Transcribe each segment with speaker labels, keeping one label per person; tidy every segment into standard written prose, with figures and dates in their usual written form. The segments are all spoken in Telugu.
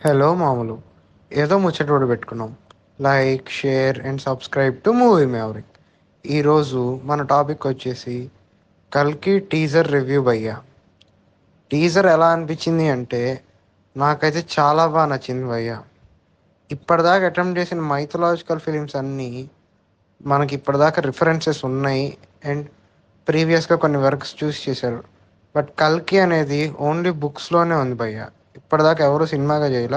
Speaker 1: హలో మామూలు ఏదో ముచ్చట పెట్టుకున్నాం. Like, share and subscribe to movie maverick. ఈరోజు మన టాపిక్ వచ్చేసి కల్కి టీజర్ రివ్యూ భయ్యా. టీజర్ ఎలా అనిపించింది అంటే నాకైతే చాలా బాగా నచ్చింది భయ్యా. ఇప్పటిదాకా అటెంప్ట్ చేసిన మైథలాజికల్ ఫిలిమ్స్ అన్నీ మనకి ఇప్పటిదాకా రిఫరెన్సెస్ ఉన్నాయి. అండ్ ప్రీవియస్గా కొన్ని వర్క్స్ చూస్ చేశారు. బట్ కల్కి అనేది ఓన్లీ బుక్స్లోనే ఉంది భయ్యా. ఇప్పటిదాకా ఎవరు సినిమాగా చేయాల.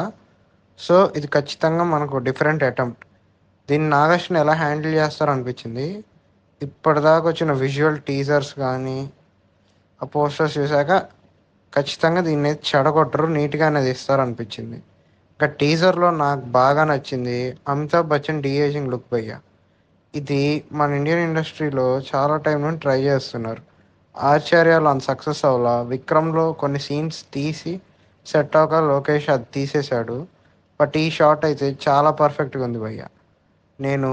Speaker 1: సో ఇది ఖచ్చితంగా మనకు డిఫరెంట్ అటెంప్ట్. దీన్ని నాగశ్విన్ ఎలా హ్యాండిల్ చేస్తారో అనిపించింది. ఇప్పటిదాకా వచ్చిన విజువల్ టీజర్స్ కానీ ఆ పోస్టర్స్ చూసాక ఖచ్చితంగా దీన్ని చెడగొట్టరు, నీట్గా అనేది ఇస్తారు అనిపించింది. ఇంకా టీజర్లో నాకు బాగా నచ్చింది అమితాబ్ బచ్చన్ డీఏజింగ్ లుక్ భయ్య. ఇది మన ఇండియన్ ఇండస్ట్రీలో చాలా టైం నుండి ట్రై చేస్తున్నారు. ఆచార్యాలు అంత సక్సెస్ అవ్వాల. విక్రమ్లో కొన్ని సీన్స్ తీసి సెట్ అవ్వక లోకేష్ అది తీసేశాడు. బట్ ఈ షాట్ అయితే చాలా పర్ఫెక్ట్గా ఉంది భయ్య. నేను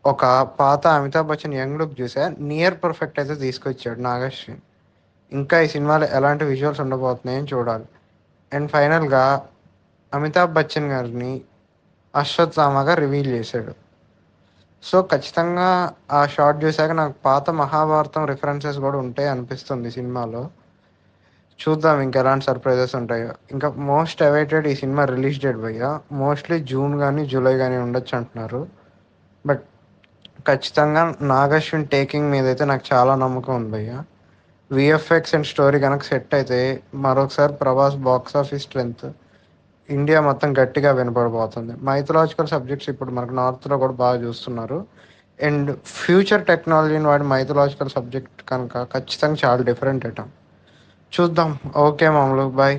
Speaker 1: ఒక పాత అమితాబ్ బచ్చన్ యంగ్ లుక్ చూసా, నియర్ పర్ఫెక్ట్ అయితే తీసుకొచ్చాడు నాగశ్విన్. ఇంకా ఈ సినిమాలో ఎలాంటి విజువల్స్ ఉండబోతున్నాయని చూడాలి. అండ్ ఫైనల్గా అమితాబ్ బచ్చన్ గారిని అశ్వత్థామగా రివీల్ చేశాడు. సో ఖచ్చితంగా ఆ షాట్ చూశాక నాకు పాత మహాభారతం రిఫరెన్సెస్ కూడా ఉంటాయి అనిపిస్తుంది సినిమాలో. చూద్దాం ఇంకా ఎలాంటి సర్ప్రైజెస్ ఉంటాయో. ఇంకా మోస్ట్ అవైటెడ్ ఈ సినిమా రిలీజ్ డేట్ భయ్య మోస్ట్లీ జూన్ కానీ జూలై కానీ ఉండొచ్చు అంటున్నారు. బట్ ఖచ్చితంగా నాగశ్విన్ టేకింగ్ మీద అయితే నాకు చాలా నమ్మకం ఉంది భయ్య. విఎఫ్ఎక్స్ అండ్ స్టోరీ కనుక సెట్ అయితే మరొకసారి Prabhas box office strength India మొత్తం గట్టిగా వినపడబోతుంది. మైథలాజికల్ సబ్జెక్ట్స్ ఇప్పుడు మనకు నార్త్లో కూడా బాగా చూస్తున్నారు. అండ్ ఫ్యూచర్ టెక్నాలజీని వాడి మైథలాజికల్ సబ్జెక్ట్ కనుక ఖచ్చితంగా చాలా డిఫరెంట్ ఐటమ్. చూద్దాం. ఓకే మామూలు బాయ్.